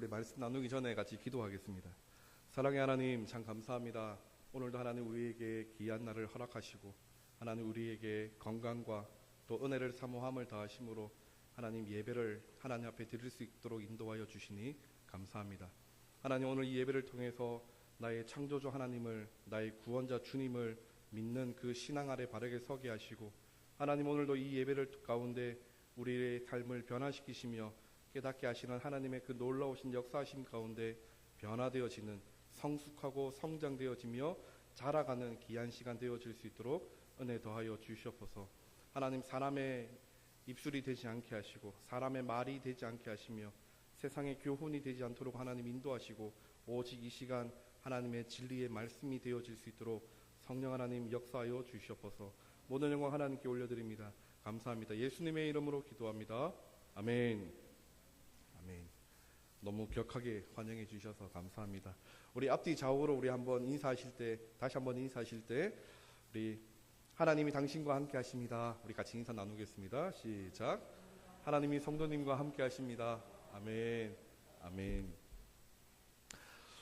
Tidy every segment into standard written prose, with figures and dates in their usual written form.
우리 말씀 나누기 전에 같이 기도하겠습니다. 사랑의 하나님, 참 감사합니다. 오늘도 하나님 우리에게 귀한 날을 허락하시고 하나님 우리에게 건강과 또 은혜를 사모함을 다하심으로 하나님 예배를 하나님 앞에 드릴 수 있도록 인도하여 주시니 감사합니다. 하나님, 오늘 이 예배를 통해서 나의 창조주 하나님을, 나의 구원자 주님을 믿는 그 신앙 아래 바르게 서게 하시고, 하나님 오늘도 이 예배를 가운데 우리의 삶을 변화시키시며 깨닫게 하시는 하나님의 그 놀라우신 역사하심 가운데 변화되어지는, 성숙하고 성장되어지며 자라가는 귀한 시간 되어질 수 있도록 은혜 더하여 주시옵소서. 하나님, 사람의 입술이 되지 않게 하시고 사람의 말이 되지 않게 하시며 세상의 교훈이 되지 않도록 하나님 인도하시고, 오직 이 시간 하나님의 진리의 말씀이 되어질 수 있도록 성령 하나님 역사하여 주시옵소서. 모든 영광 하나님께 올려드립니다. 감사합니다. 예수님의 이름으로 기도합니다. 아멘. 아멘. 너무 격하게 환영해 주셔서 감사합니다. 우리 앞뒤 좌우로 우리 한번 인사하실 때, 다시 한번 인사하실 때, 우리 하나님이 당신과 함께 하십니다. 우리 같이 인사 나누겠습니다. 시작. 하나님이 성도님과 함께 하십니다. 아멘. 아멘.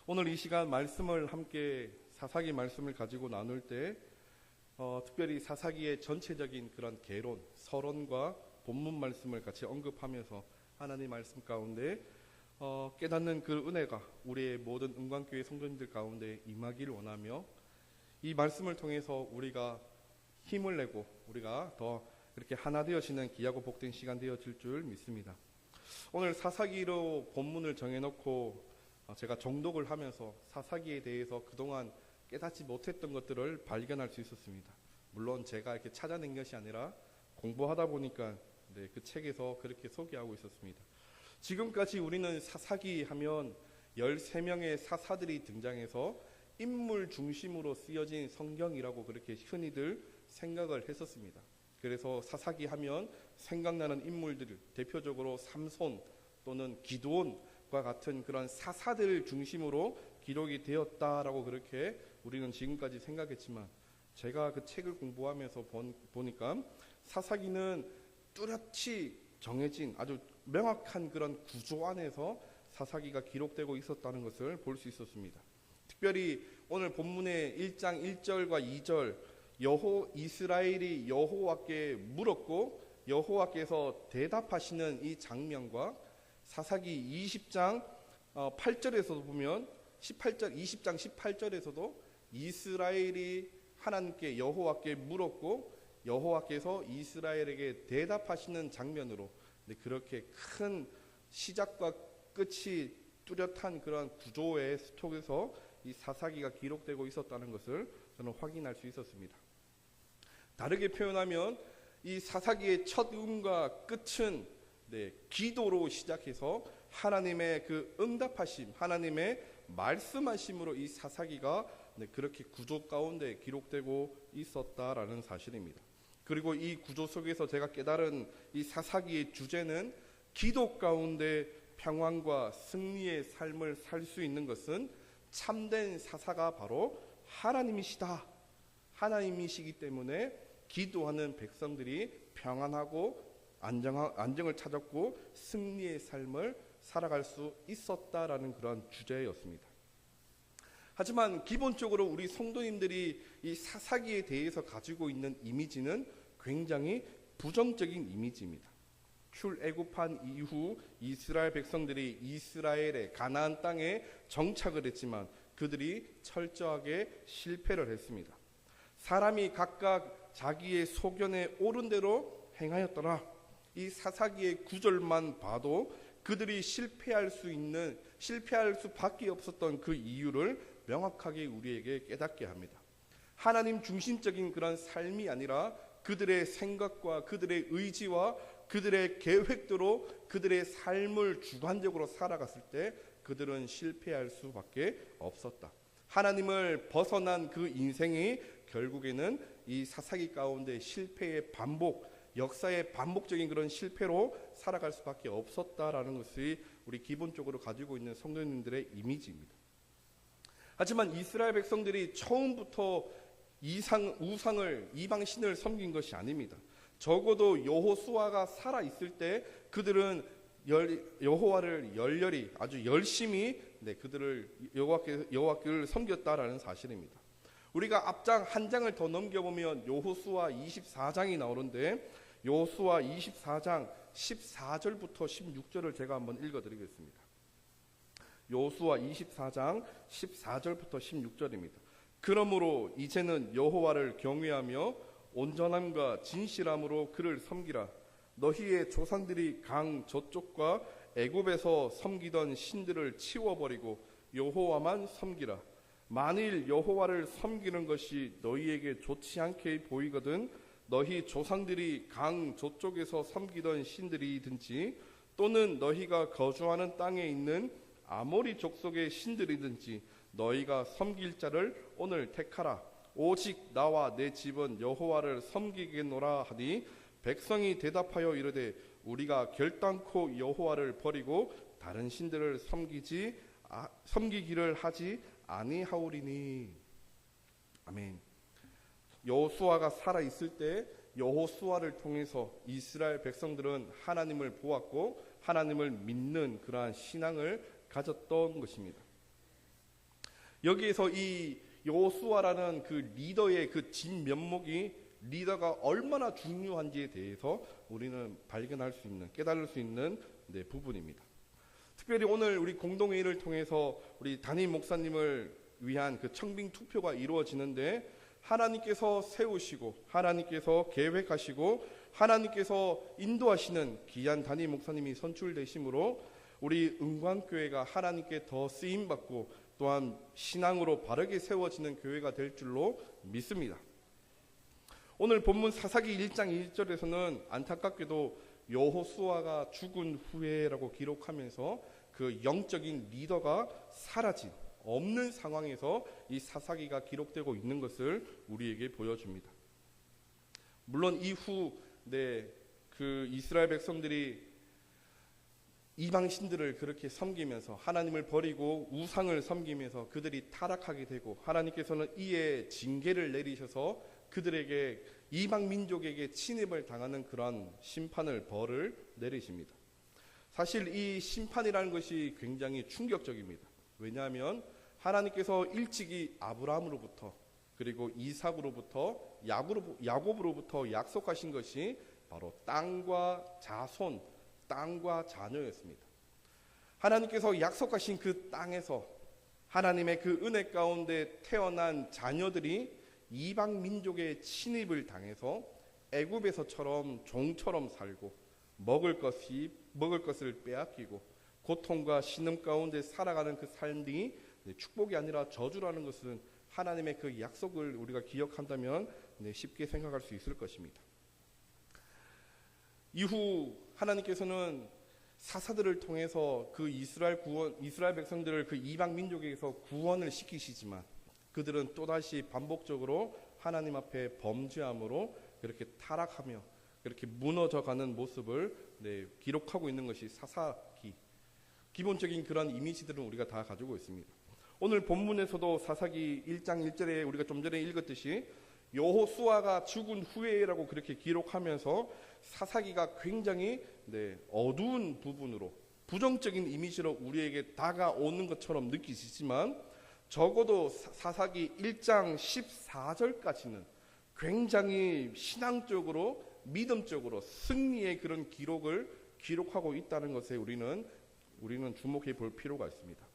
오늘 이 시간 말씀을 함께 사사기 말씀을 가지고 나눌 때 특별히 사사기의 전체적인 그런 개론, 서론과 본문 말씀을 같이 언급하면서 하나님 말씀 가운데 깨닫는 그 은혜가 우리의 모든 은광교회 성도님들 가운데 임하기를 원하며, 이 말씀을 통해서 우리가 힘을 내고 우리가 더 이렇게 하나 되어지는 귀하고 복된 시간 되어질 줄 믿습니다. 오늘 사사기로 본문을 정해놓고 제가 정독을 하면서 사사기에 대해서 그동안 깨닫지 못했던 것들을 발견할 수 있었습니다. 물론 제가 이렇게 찾아낸 것이 아니라 공부하다 보니까 그 책에서 그렇게 소개하고 있었습니다. 지금까지 우리는 사사기 하면 13명의 사사들이 등장해서 인물 중심으로 쓰여진 성경이라고 그렇게 흔히들 생각을 했었습니다. 그래서 사사기 하면 생각나는 인물들, 대표적으로 삼손 또는 기드온과 같은 그런 사사들 중심으로 기록이 되었다라고 그렇게 우리는 지금까지 생각했지만, 제가 그 책을 공부하면서 보니까 사사기는 뚜렷이 정해진 아주 명확한 그런 구조 안에서 사사기가 기록되고 있었다는 것을 볼 수 있었습니다. 특별히 오늘 본문의 1장 1절과 2절, 이스라엘이 여호와께 물었고 여호와께서 대답하시는 이 장면과 사사기 20장 8절에서도 보면 20장 18절에서도 이스라엘이 하나님께 여호와께 물었고 여호와께서 이스라엘에게 대답하시는 장면으로, 그렇게 큰 시작과 끝이 뚜렷한 그런 구조의 속에서 이 사사기가 기록되고 있었다는 것을 저는 확인할 수 있었습니다. 다르게 표현하면 이 사사기의 첫 음과 끝은 기도로 시작해서 하나님의 그 응답하심, 하나님의 말씀하심으로 이 사사기가 그렇게 구조 가운데 기록되고 있었다라는 사실입니다. 그리고 이 구조 속에서 제가 깨달은 이 사사기의 주제는 기도 가운데 평안과 승리의 삶을 살 수 있는 것은 참된 사사가 바로 하나님이시다. 하나님이시기 때문에 기도하는 백성들이 평안하고 안정을 찾았고 승리의 삶을 살아갈 수 있었다라는 그런 주제였습니다. 하지만 기본적으로 우리 성도님들이 이 사사기에 대해서 가지고 있는 이미지는 굉장히 부정적인 이미지입니다. 출애굽한 이후 이스라엘 백성들이 이스라엘의 가나안 땅에 정착을 했지만 그들이 철저하게 실패를 했습니다. 사람이 각각 자기의 소견에 옳은 대로 행하였더라. 이 사사기의 구절만 봐도 그들이 실패할 수밖에 없었던 그 이유를 명확하게 우리에게 깨닫게 합니다. 하나님 중심적인 그런 삶이 아니라 그들의 생각과 그들의 의지와 그들의 계획대로 그들의 삶을 주관적으로 살아갔을 때 그들은 실패할 수밖에 없었다. 하나님을 벗어난 그 인생이 결국에는 이 사사기 가운데 실패의 반복, 역사의 반복적인 그런 실패로 살아갈 수밖에 없었다라는 것이 우리 기본적으로 가지고 있는 성도님들의 이미지입니다. 하지만 이스라엘 백성들이 처음부터 우상을, 이방신을 섬긴 것이 아닙니다. 적어도 여호수아가 살아있을 때 그들은 여호와를 열렬히 아주 열심히 그들을 여호와께를 섬겼다라는 사실입니다. 우리가 앞장 한 장을 더 넘겨보면 여호수아 24장이 나오는데 여호수아 24장 14절부터 16절을 제가 한번 읽어드리겠습니다. 여호수아 24장 14절부터 16절입니다. 그러므로 이제는 여호와를 경외하며 온전함과 진실함으로 그를 섬기라. 너희의 조상들이 강 저쪽과 애굽에서 섬기던 신들을 치워버리고 여호와만 섬기라. 만일 여호와를 섬기는 것이 너희에게 좋지 않게 보이거든 너희 조상들이 강 저쪽에서 섬기던 신들이든지 또는 너희가 거주하는 땅에 있는 아모리 족속의 신들이든지 너희가 섬길 자를 오늘 택하라. 오직 나와 내 집은 여호와를 섬기겠노라 하니 백성이 대답하여 이르되 우리가 결단코 여호와를 버리고 다른 신들을 섬기기를 하지 아니하오리니. 아멘. 여호수아가 살아 있을 때 여호수아를 통해서 이스라엘 백성들은 하나님을 보았고 하나님을 믿는 그러한 신앙을 가졌던 것입니다. 여기에서 이 여호수아라는 그 리더의 그 진면목이 리더가 얼마나 중요한지에 대해서 우리는 발견할 수 있는, 깨달을 수 있는 부분입니다. 특별히 오늘 우리 공동회의를 통해서 우리 담임 목사님을 위한 그 청빙 투표가 이루어지는데 하나님께서 세우시고 하나님께서 계획하시고 하나님께서 인도하시는 귀한 담임 목사님이 선출되심으로 우리 은광교회가 하나님께 더 쓰임받고 또한 신앙으로 바르게 세워지는 교회가 될 줄로 믿습니다. 오늘 본문 사사기 1장 1절에서는 안타깝게도 여호수아가 죽은 후에라고 기록하면서 그 영적인 리더가 사라진 없는 상황에서 이 사사기가 기록되고 있는 것을 우리에게 보여줍니다. 물론 이후 그 이스라엘 백성들이 이방 신들을 그렇게 섬기면서 하나님을 버리고 우상을 섬기면서 그들이 타락하게 되고 하나님께서는 이에 징계를 내리셔서 그들에게 이방 민족에게 침입을 당하는 그러한 심판을 벌을 내리십니다. 사실 이 심판이라는 것이 굉장히 충격적입니다. 왜냐하면 하나님께서 일찍이 아브라함으로부터 그리고 이삭으로부터 야곱으로부터 약속하신 것이 바로 땅과 자손, 땅과 자녀였습니다. 하나님께서 약속하신 그 땅에서 하나님의 그 은혜 가운데 태어난 자녀들이 이방 민족의 침입을 당해서 애굽에서처럼 종처럼 살고 먹을 것을 빼앗기고 고통과 신음 가운데 살아가는 그 삶이 축복이 아니라 저주라는 것은 하나님의 그 약속을 우리가 기억한다면 쉽게 생각할 수 있을 것입니다. 이후 하나님께서는 사사들을 통해서 그 이스라엘 백성들을 그 이방 민족에서 구원을 시키시지만 그들은 또다시 반복적으로 하나님 앞에 범죄함으로 그렇게 타락하며 그렇게 무너져가는 모습을 기록하고 있는 것이 사사기. 기본적인 그런 이미지들은 우리가 다 가지고 있습니다. 오늘 본문에서도 사사기 1장 1절에 우리가 좀 전에 읽었듯이 여호수아가 죽은 후에라고 그렇게 기록하면서 사사기가 굉장히 어두운 부분으로 부정적인 이미지로 우리에게 다가오는 것처럼 느끼시지만 적어도 사사기 1장 14절까지는 굉장히 신앙적으로 믿음적으로 승리의 그런 기록을 기록하고 있다는 것에 우리는 주목해 볼 필요가 있습니다.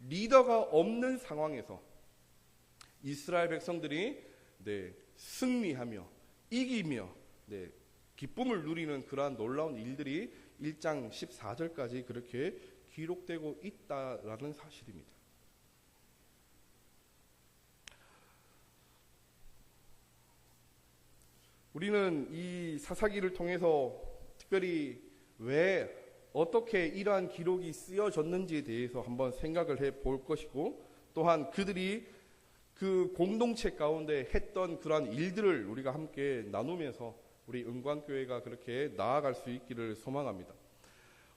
리더가 없는 상황에서 이스라엘 백성들이 승리하며 이기며 기쁨을 누리는 그러한 놀라운 일들이 1장 14절까지 그렇게 기록되고 있다라는 사실입니다. 우리는 이 사사기를 통해서 특별히 왜 어떻게 이러한 기록이 쓰여졌는지에 대해서 한번 생각을 해볼 것이고 또한 그들이 그 공동체 가운데 했던 그러한 일들을 우리가 함께 나누면서 우리 은광교회가 그렇게 나아갈 수 있기를 소망합니다.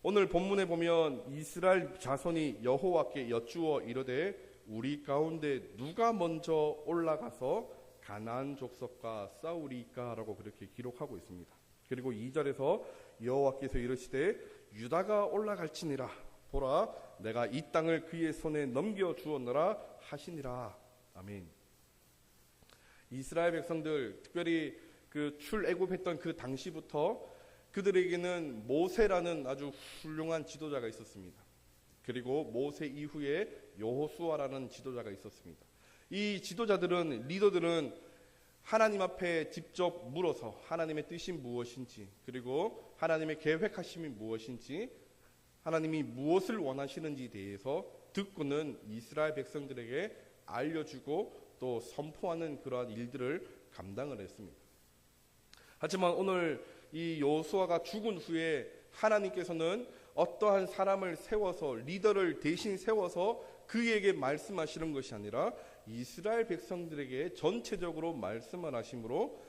오늘 본문에 보면 이스라엘 자손이 여호와께 여쭈어 이르되 우리 가운데 누가 먼저 올라가서 가나안 족속과 싸우리까라고 그렇게 기록하고 있습니다. 그리고 2절에서 여호와께서 이르시되 유다가 올라갈지니라. 보라, 내가 이 땅을 그의 손에 넘겨주었노라 하시니라. 아멘. 이스라엘 백성들, 특별히 그 출애굽했던 그 당시부터 그들에게는 모세라는 아주 훌륭한 지도자가 있었습니다. 그리고 모세 이후에 여호수아라는 지도자가 있었습니다. 이 지도자들은, 리더들은 하나님 앞에 직접 물어서 하나님의 뜻이 무엇인지, 그리고 하나님의 계획하심이 무엇인지, 하나님이 무엇을 원하시는지에 대해서 듣고는 이스라엘 백성들에게 알려주고 또 선포하는 그러한 일들을 감당을 했습니다. 하지만 오늘 이 여호수아가 죽은 후에 하나님께서는 어떠한 사람을 세워서, 리더를 대신 세워서 그에게 말씀하시는 것이 아니라 이스라엘 백성들에게 전체적으로 말씀을 하심으로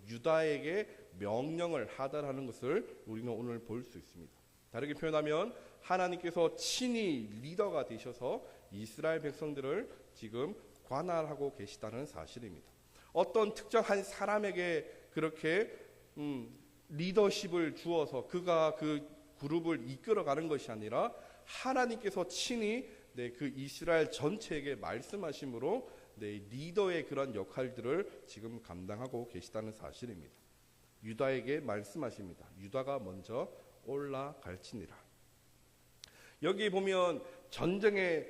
유다에게 명령을 하달하는 것을 우리는 오늘 볼 수 있습니다. 다르게 표현하면 하나님께서 친히 리더가 되셔서 이스라엘 백성들을 지금 관할하고 계시다는 사실입니다. 어떤 특정한 사람에게 그렇게 리더십을 주어서 그가 그 그룹을 이끌어가는 것이 아니라 하나님께서 친히 그 이스라엘 전체에게 말씀하심으로 리더의 그런 역할들을 지금 감당하고 계시다는 사실입니다. 유다에게 말씀하십니다. 유다가 먼저 올라갈지니라. 여기 보면 전쟁에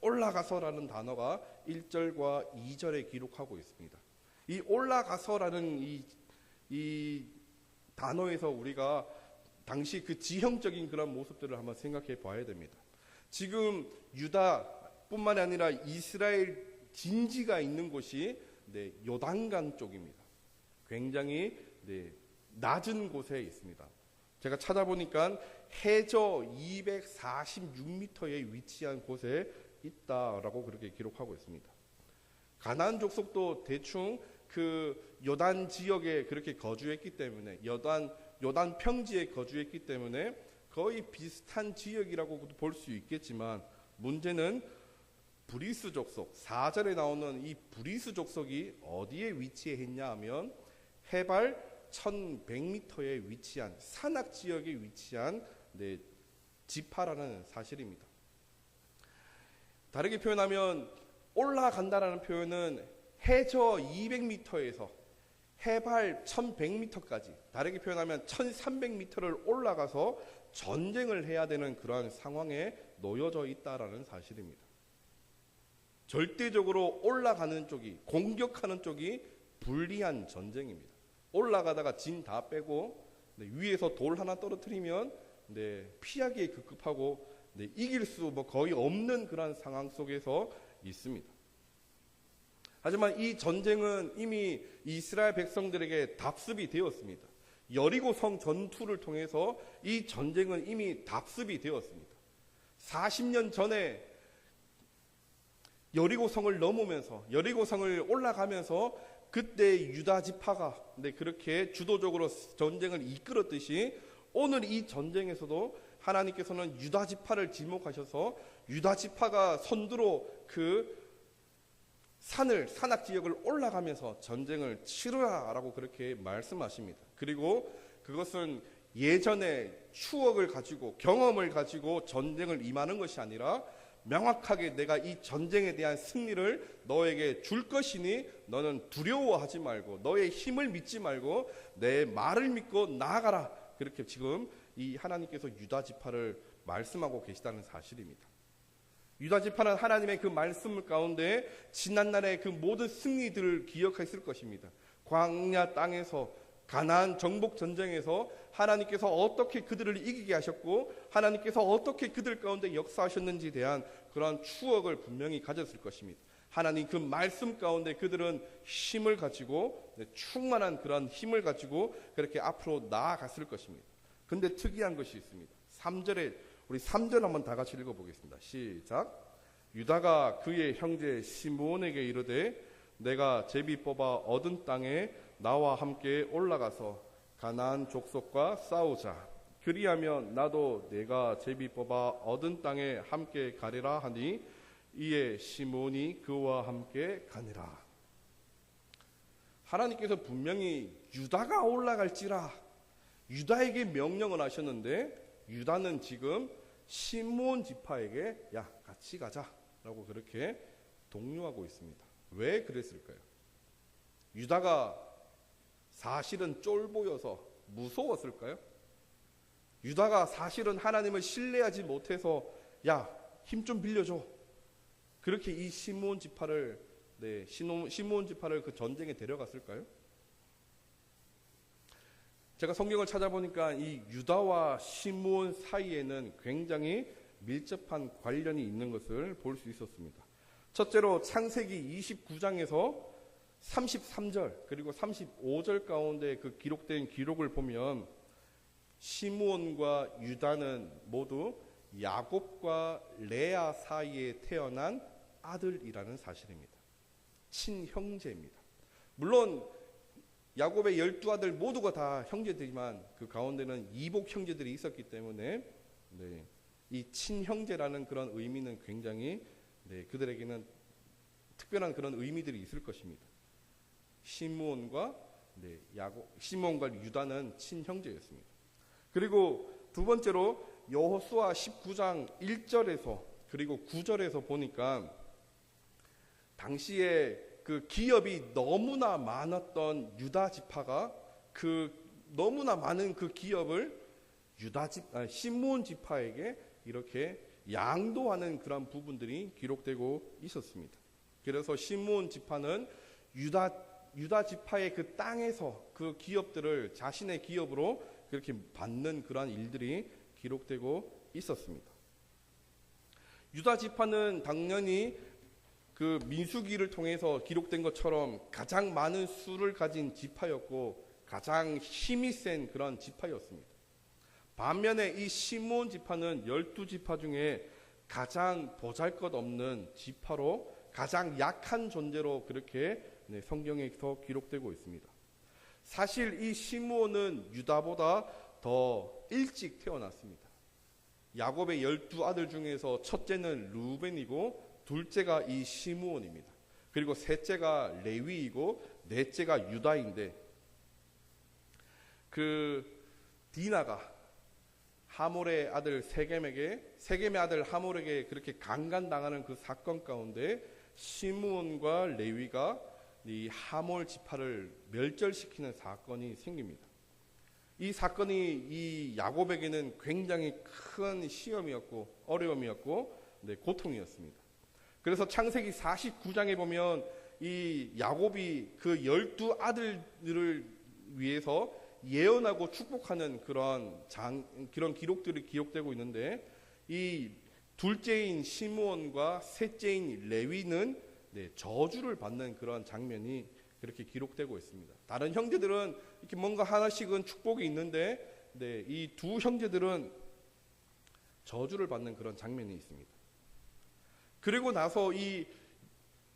올라가서라는 단어가 1절과 2절에 기록하고 있습니다. 이 올라가서라는 이 단어에서 우리가 당시 그 지형적인 그런 모습들을 한번 생각해 봐야 됩니다. 지금 유다뿐만 아니라 이스라엘 진지가 있는 곳이 요단강 쪽입니다. 굉장히 낮은 곳에 있습니다. 제가 찾아보니까 해저 246m에 위치한 곳에 있다라고 그렇게 기록하고 있습니다. 가나안 족속도 대충 그 요단 지역에 그렇게 거주했기 때문에, 요단 평지에 거주했기 때문에 거의 비슷한 지역이라고 볼 수 있겠지만, 문제는 브리스 족속, 4절에 나오는 이 브리스 족속이 어디에 위치했냐 하면 해발 1100m에 위치한 산악 지역에 위치한 지파라는 사실입니다. 다르게 표현하면 올라간다라는 표현은 해저 200m에서 해발 1100m까지, 다르게 표현하면 1300m를 올라가서 전쟁을 해야 되는 그러한 상황에 놓여져 있다라는 사실입니다. 절대적으로 올라가는 쪽이, 공격하는 쪽이 불리한 전쟁입니다. 올라가다가 진 다 빼고 위에서 돌 하나 떨어뜨리면 피하기에 급급하고 이길 수 거의 없는 그런 상황 속에서 있습니다. 하지만 이 전쟁은 이미 이스라엘 백성들에게 답습이 되었습니다. 여리고성 전투를 통해서 이 전쟁은 이미 답습이 되었습니다. 40년 전에 여리고성을 넘으면서, 여리고성을 올라가면서 그때 유다 지파가 그렇게 주도적으로 전쟁을 이끌었듯이 오늘 이 전쟁에서도 하나님께서는 유다 지파를 지목하셔서 유다 지파가 선두로 그 산악 지역을 올라가면서 전쟁을 치르라라고 그렇게 말씀하십니다. 그리고 그것은 예전의 추억을 가지고, 경험을 가지고 전쟁을 임하는 것이 아니라 명확하게 내가 이 전쟁에 대한 승리를 너에게 줄 것이니 너는 두려워하지 말고, 너의 힘을 믿지 말고 내 말을 믿고 나아가라. 그렇게 지금 이 하나님께서 유다 지파를 말씀하고 계시다는 사실입니다. 유다 지파는 하나님의 그 말씀 가운데 지난날의 그 모든 승리들을 기억했을 것입니다. 광야 땅에서, 가나안 정복 전쟁에서 하나님께서 어떻게 그들을 이기게 하셨고 하나님께서 어떻게 그들 가운데 역사하셨는지에 대한 그런 추억을 분명히 가졌을 것입니다. 하나님 그 말씀 가운데 그들은 힘을 가지고, 충만한 그런 힘을 가지고 그렇게 앞으로 나아갔을 것입니다. 근데 특이한 것이 있습니다. 3절에, 우리 3절 한번 다 같이 읽어보겠습니다. 시작. 유다가 그의 형제 시므온에게 이르되 내가 제비 뽑아 얻은 땅에 나와 함께 올라가서 가나안 족속과 싸우자. 그리하면 나도 내가 제비 뽑아 얻은 땅에 함께 가리라 하니 이에 시므온이 그와 함께 가니라. 하나님께서 분명히 유다가 올라갈지라, 유다에게 명령을 하셨는데 유다는 지금 시므온 지파에게 야 같이 가자라고 그렇게 독려하고 있습니다. 왜 그랬을까요? 유다가 사실은 쫄보여서 무서웠을까요? 유다가 사실은 하나님을 신뢰하지 못해서 야 힘 좀 빌려줘, 그렇게 이 시므온 지파를 그 전쟁에 데려갔을까요? 제가 성경을 찾아보니까 이 유다와 시므온 사이에는 굉장히 밀접한 관련이 있는 것을 볼 수 있었습니다. 첫째로 창세기 29장에서 33절 그리고 35절 가운데 그 기록된 기록을 보면 시므온과 유다는 모두 야곱과 레아 사이에 태어난 아들이라는 사실입니다. 친형제입니다. 물론 야곱의 12아들 모두가 다 형제들이지만 그 가운데는 이복 형제들이 있었기 때문에 이 친형제라는 그런 의미는 굉장히 그들에게는 특별한 그런 의미들이 있을 것입니다. 시므온과 유다는 친형제였습니다. 그리고 두 번째로 여호수아 19장 1절에서 그리고 9절에서 보니까 당시에 그 기업이 너무나 많았던 유다 지파가 그 너무나 많은 그 기업을 시므온 지파에게 이렇게 양도하는 그런 부분들이 기록되고 있었습니다. 그래서 시므온 지파는 유다 지파의 그 땅에서 그 기업들을 자신의 기업으로 그렇게 받는 그러한 일들이 기록되고 있었습니다. 유다 지파는 당연히 그 민수기를 통해서 기록된 것처럼 가장 많은 수를 가진 지파였고 가장 힘이 센 그런 지파였습니다. 반면에 이 시므온 지파는 12지파 중에 가장 보잘것없는 지파로 가장 약한 존재로 그렇게 성경에서 기록되고 있습니다. 사실 이 시므온은 유다보다 더 일찍 태어났습니다. 야곱의 12아들 중에서 첫째는 루벤이고 둘째가 이 시므온입니다. 그리고 셋째가 레위이고 넷째가 유다인데 그 디나가 하몰의 아들 세겜의 아들 하몰에게 그렇게 강간당하는 그 사건 가운데 시므온과 레위가 이 하몰 지파를 멸절시키는 사건이 생깁니다. 이 사건이 이 야곱에게는 굉장히 큰 시험이었고 어려움이었고 고통이었습니다. 그래서 창세기 49장에 보면 이 야곱이 그 12아들들을 위해서 예언하고 축복하는 그런 기록들이 기록되고 있는데 이 둘째인 시므온과 셋째인 레위는 저주를 받는 그런 장면이 그렇게 기록되고 있습니다. 다른 형제들은 이렇게 뭔가 하나씩은 축복이 있는데 이 두 형제들은 저주를 받는 그런 장면이 있습니다. 그리고 나서 이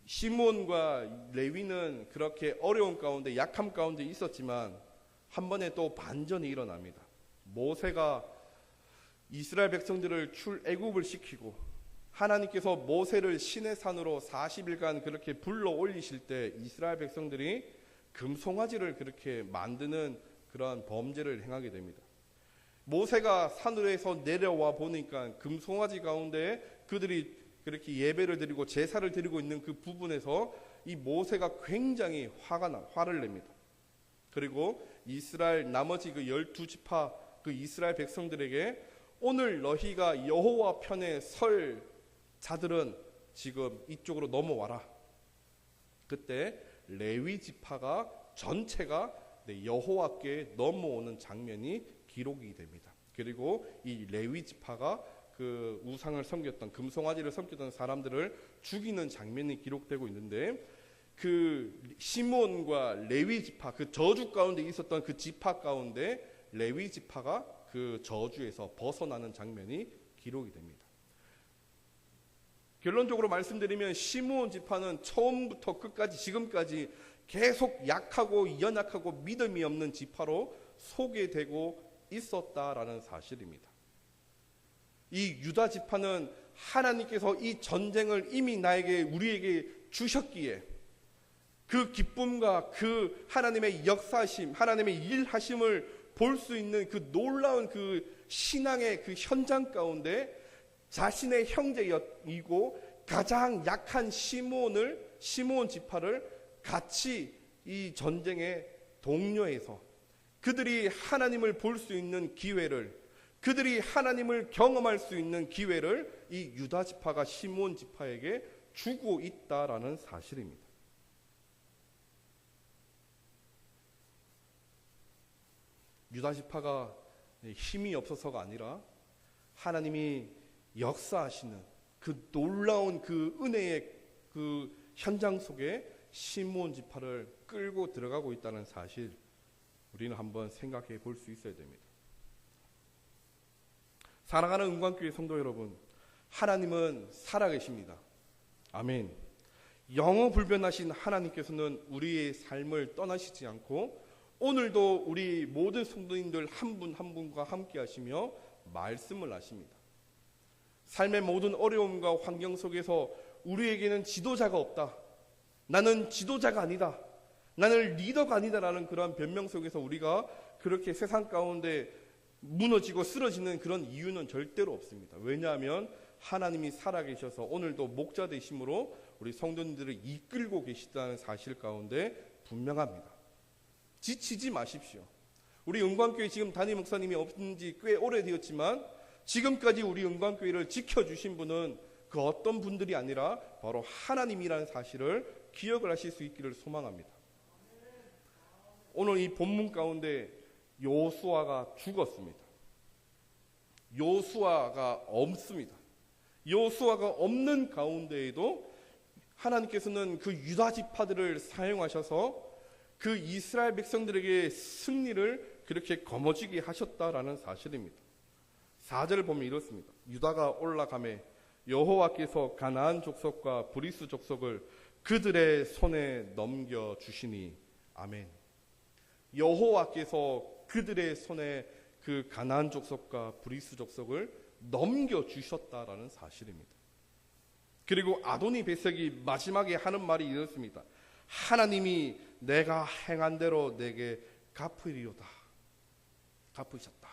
시므온과 레위는 그렇게 어려운 가운데 약함 가운데 있었지만 한 번에 또 반전이 일어납니다. 모세가 이스라엘 백성들을 출애굽을 시키고 하나님께서 모세를 시내산으로 40일간 그렇게 불러 올리실 때 이스라엘 백성들이 금송아지를 그렇게 만드는 그러한 범죄를 행하게 됩니다. 모세가 산으로에서 내려와 보니까 금송아지 가운데 그들이 그렇게 예배를 드리고 제사를 드리고 있는 그 부분에서 이 모세가 굉장히 화를 냅니다. 그리고 이스라엘 나머지 그 12지파 그 이스라엘 백성들에게 오늘 너희가 여호와 편에 설 자들은 지금 이쪽으로 넘어와라. 그때 레위 지파가 전체가 여호와께 넘어오는 장면이 기록이 됩니다. 그리고 이 레위 지파가 그 우상을 섬겼던 금송아지를 섬겼던 사람들을 죽이는 장면이 기록되고 있는데 그 시므온과 레위 지파 그 저주 가운데 있었던 그 지파 가운데 레위 지파가 그 저주에서 벗어나는 장면이 기록이 됩니다. 결론적으로 말씀드리면 시므온 지파는 처음부터 끝까지 지금까지 계속 약하고 연약하고 믿음이 없는 지파로 소개되고 있었다라는 사실입니다. 이 유다 지파는 하나님께서 이 전쟁을 이미 우리에게 주셨기에 그 기쁨과 그 하나님의 역사하심, 하나님의 일하심을 볼 수 있는 그 놀라운 그 신앙의 그 현장 가운데 자신의 형제이고 가장 약한 시므온 지파를 같이 이 전쟁에 동료해서 그들이 하나님을 볼 수 있는 기회를, 그들이 하나님을 경험할 수 있는 기회를 이 유다 지파가 시므온 지파에게 주고 있다라는 사실입니다. 유다 지파가 힘이 없어서가 아니라 하나님이 역사하시는 그 놀라운 그 은혜의 그 현장 속에 시므온 지파를 끌고 들어가고 있다는 사실, 우리는 한번 생각해 볼 수 있어야 됩니다. 사랑하는 은광교회 성도 여러분, 하나님은 살아계십니다. 아멘. 영원불변하신 하나님께서는 우리의 삶을 떠나시지 않고 오늘도 우리 모든 성도님들 한 분 한 분과 함께 하시며 말씀을 하십니다. 삶의 모든 어려움과 환경 속에서 우리에게는 지도자가 없다, 나는 지도자가 아니다, 나는 리더가 아니다라는 그러한 변명 속에서 우리가 그렇게 세상 가운데 무너지고 쓰러지는 그런 이유는 절대로 없습니다. 왜냐하면 하나님이 살아계셔서 오늘도 목자 되심으로 우리 성도님들을 이끌고 계시다는 사실 가운데 분명합니다. 지치지 마십시오. 우리 은광교회 지금 담임 목사님이 없은 지 꽤 오래되었지만 지금까지 우리 은광교회를 지켜주신 분은 그 어떤 분들이 아니라 바로 하나님이라는 사실을 기억을 하실 수 있기를 소망합니다. 오늘 이 본문 가운데 요수아가 죽었습니다. 요수아가 없습니다. 요수아가 없는 가운데에도 하나님께서는 그 유다 지파들을 사용하셔서 그 이스라엘 백성들에게 승리를 그렇게 거머쥐게 하셨다라는 사실입니다. 4절을 보면 이렇습니다. 유다가 올라가매 여호와께서 가나안 족속과 브리스 족속을 그들의 손에 넘겨주시니. 아멘. 여호와께서 그들의 손에 그 가나안 족속과 브리스 족속을 넘겨주셨다라는 사실입니다. 그리고 아도니 베섹이 마지막에 하는 말이 이렇습니다. 하나님이 내가 행한 대로 내게 갚으리로다. 갚으셨다.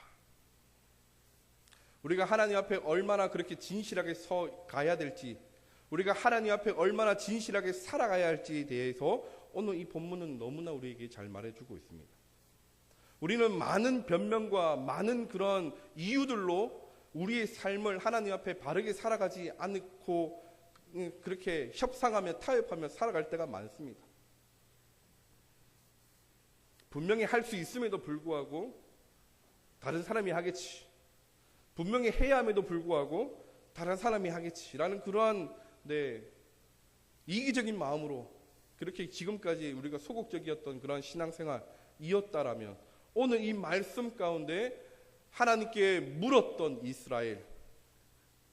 우리가 하나님 앞에 얼마나 그렇게 진실하게 서 가야 될지, 우리가 하나님 앞에 얼마나 진실하게 살아가야 할지에 대해서 오늘 이 본문은 너무나 우리에게 잘 말해주고 있습니다. 우리는 많은 변명과 많은 그런 이유들로 우리의 삶을 하나님 앞에 바르게 살아가지 않고 그렇게 협상하며 타협하며 살아갈 때가 많습니다. 분명히 할 수 있음에도 불구하고 다른 사람이 하겠지, 분명히 해야 함에도 불구하고 다른 사람이 하겠지라는 그러한 이기적인 마음으로 그렇게 지금까지 우리가 소극적이었던 그런 신앙생활 이었다라면 오늘 이 말씀 가운데 하나님께 물었던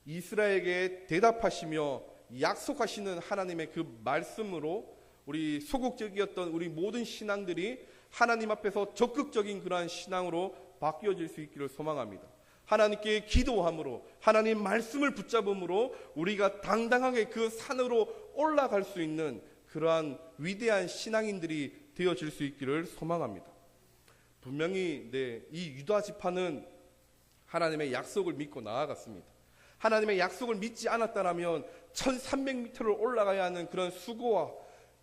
이스라엘에게 대답하시며 약속하시는 하나님의 그 말씀으로 우리 소극적이었던 우리 모든 신앙들이 하나님 앞에서 적극적인 그러한 신앙으로 바뀌어질 수 있기를 소망합니다. 하나님께 기도함으로 하나님 말씀을 붙잡음으로 우리가 당당하게 그 산으로 올라갈 수 있는 그러한 위대한 신앙인들이 되어질 수 있기를 소망합니다. 분명히 이 유다 지파는 하나님의 약속을 믿고 나아갔습니다. 하나님의 약속을 믿지 않았다면 1300m를 올라가야 하는 그런 수고와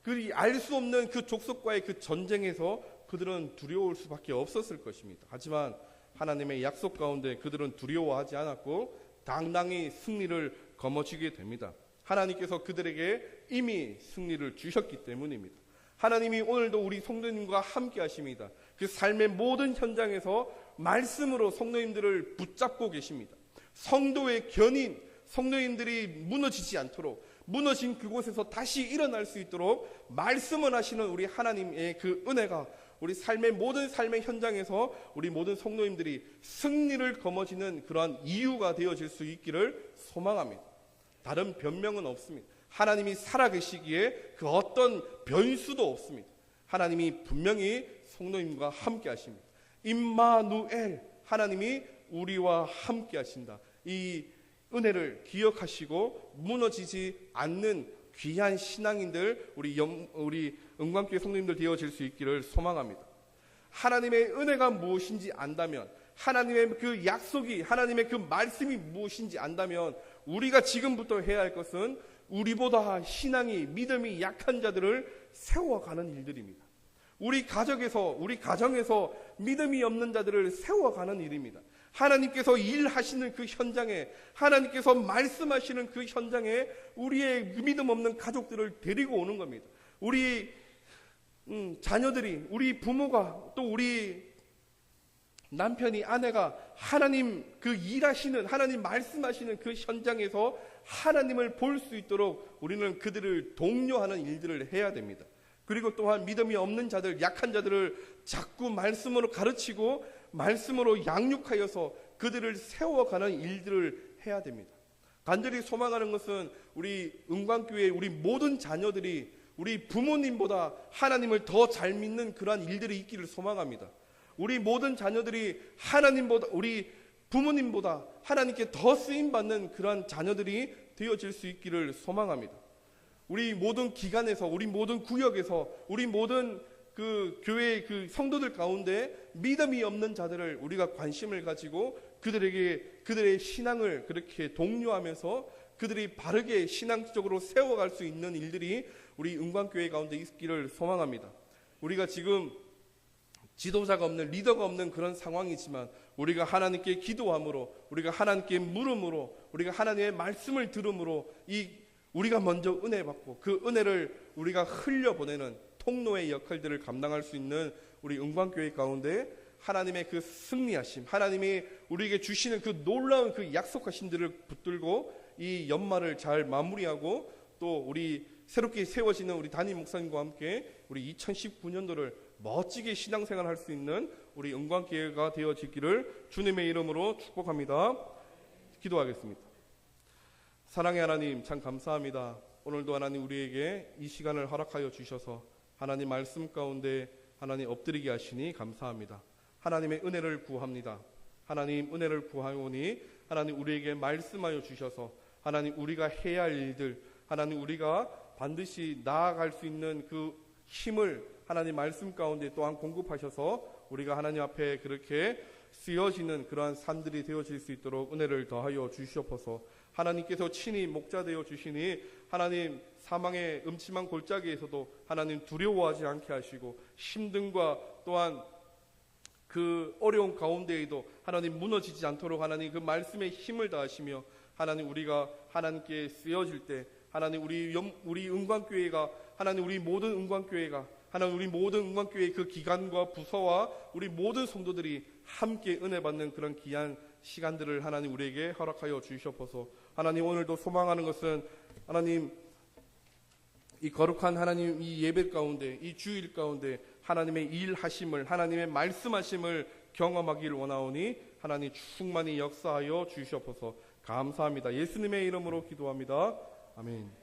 그리 알 수 없는 그 족속과의 그 전쟁에서 그들은 두려울 수밖에 없었을 것입니다. 하지만 하나님의 약속 가운데 그들은 두려워하지 않았고 당당히 승리를 거머쥐게 됩니다. 하나님께서 그들에게 이미 승리를 주셨기 때문입니다. 하나님이 오늘도 우리 성도님과 함께 하십니다. 그 삶의 모든 현장에서 말씀으로 성도님들을 붙잡고 계십니다. 성도의 견인, 성도님들이 무너지지 않도록, 무너진 그곳에서 다시 일어날 수 있도록 말씀을 하시는 우리 하나님의 그 은혜가 우리 삶의 모든 삶의 현장에서 우리 모든 성도님들이 승리를 거머쥐는 그러한 이유가 되어질 수 있기를 소망합니다. 다른 변명은 없습니다. 하나님이 살아계시기에 그 어떤 변수도 없습니다. 하나님이 분명히 성도님과 함께 하십니다. 임마누엘, 하나님이 우리와 함께 하신다. 이 은혜를 기억하시고 무너지지 않는 귀한 신앙인들, 우리 은광교회 성도님들 되어질 수 있기를 소망합니다. 하나님의 은혜가 무엇인지 안다면, 하나님의 그 약속이, 하나님의 그 말씀이 무엇인지 안다면, 우리가 지금부터 해야 할 것은 우리보다 신앙이, 믿음이 약한 자들을 세워가는 일들입니다. 우리 가정에서 믿음이 없는 자들을 세워가는 일입니다. 하나님께서 일하시는 그 현장에, 하나님께서 말씀하시는 그 현장에 우리의 믿음 없는 가족들을 데리고 오는 겁니다. 우리 자녀들이, 우리 부모가, 또 우리 남편이, 아내가 하나님 그 일하시는, 하나님 말씀하시는 그 현장에서 하나님을 볼 수 있도록 우리는 그들을 독려하는 일들을 해야 됩니다. 그리고 또한 믿음이 없는 자들, 약한 자들을 자꾸 말씀으로 가르치고 말씀으로 양육하여서 그들을 세워가는 일들을 해야 됩니다. 간절히 소망하는 것은 우리 은광교회 우리 모든 자녀들이 우리 부모님보다 하나님을 더 잘 믿는 그러한 일들이 있기를 소망합니다. 우리 모든 자녀들이 하나님보다, 우리 부모님보다 하나님께 더 쓰임받는 그러한 자녀들이 되어질 수 있기를 소망합니다. 우리 모든 기관에서, 우리 모든 구역에서, 우리 모든 그 교회의 그 성도들 가운데 믿음이 없는 자들을 우리가 관심을 가지고 그들에게 그들의 신앙을 그렇게 독려하면서 그들이 바르게 신앙적으로 세워갈 수 있는 일들이 우리 은광교회 가운데 있기를 소망합니다. 우리가 지금 지도자가 없는, 리더가 없는 그런 상황이지만 우리가 하나님께 기도함으로, 우리가 하나님께 물음으로, 우리가 하나님의 말씀을 들음으로 우리가 먼저 은혜 받고 그 은혜를 우리가 흘려보내는 통로의 역할들을 감당할 수 있는 우리 은광교회 가운데 하나님의 그 승리하심, 하나님이 우리에게 주시는 그 놀라운 그 약속하심들을 붙들고 이 연말을 잘 마무리하고 또 우리 새롭게 세워지는 우리 담임 목사님과 함께 우리 2019년도를 멋지게 신앙생활 할 수 있는 우리 은광교회가 되어지기를 주님의 이름으로 축복합니다. 기도하겠습니다. 사랑의 하나님, 참 감사합니다. 오늘도 하나님 우리에게 이 시간을 허락하여 주셔서 하나님 말씀 가운데 하나님 엎드리게 하시니 감사합니다. 하나님의 은혜를 구합니다. 하나님 은혜를 구하오니 하나님 우리에게 말씀하여 주셔서 하나님 우리가 해야 할 일들, 하나님 우리가 반드시 나아갈 수 있는 그 힘을 하나님 말씀 가운데 또한 공급하셔서 우리가 하나님 앞에 그렇게 쓰여지는 그러한 산들이 되어질 수 있도록 은혜를 더하여 주시옵소서. 하나님께서 친히 목자 되어 주시니 하나님 사망의 음침한 골짜기에서도 하나님 두려워하지 않게 하시고 힘듦과 또한 그 어려운 가운데에도 하나님 무너지지 않도록 하나님 그 말씀에 힘을 다하시며 하나님 우리가 하나님께 쓰여질 때 하나님 우리 은광교회가 하나님 우리 모든 은광교회가 하나님 우리 모든 은광교회의 그 기관과 부서와 우리 모든 성도들이 함께 은혜 받는 그런 귀한 시간들을 하나님 우리에게 허락하여 주시옵소서. 하나님 오늘도 소망하는 것은 하나님 이 거룩한 하나님 이 예배 가운데 이 주일 가운데 하나님의 일하심을 하나님의 말씀하심을 경험하기를 원하오니 하나님 충만히 역사하여 주시옵소서. 감사합니다. 예수님의 이름으로 기도합니다. 아멘.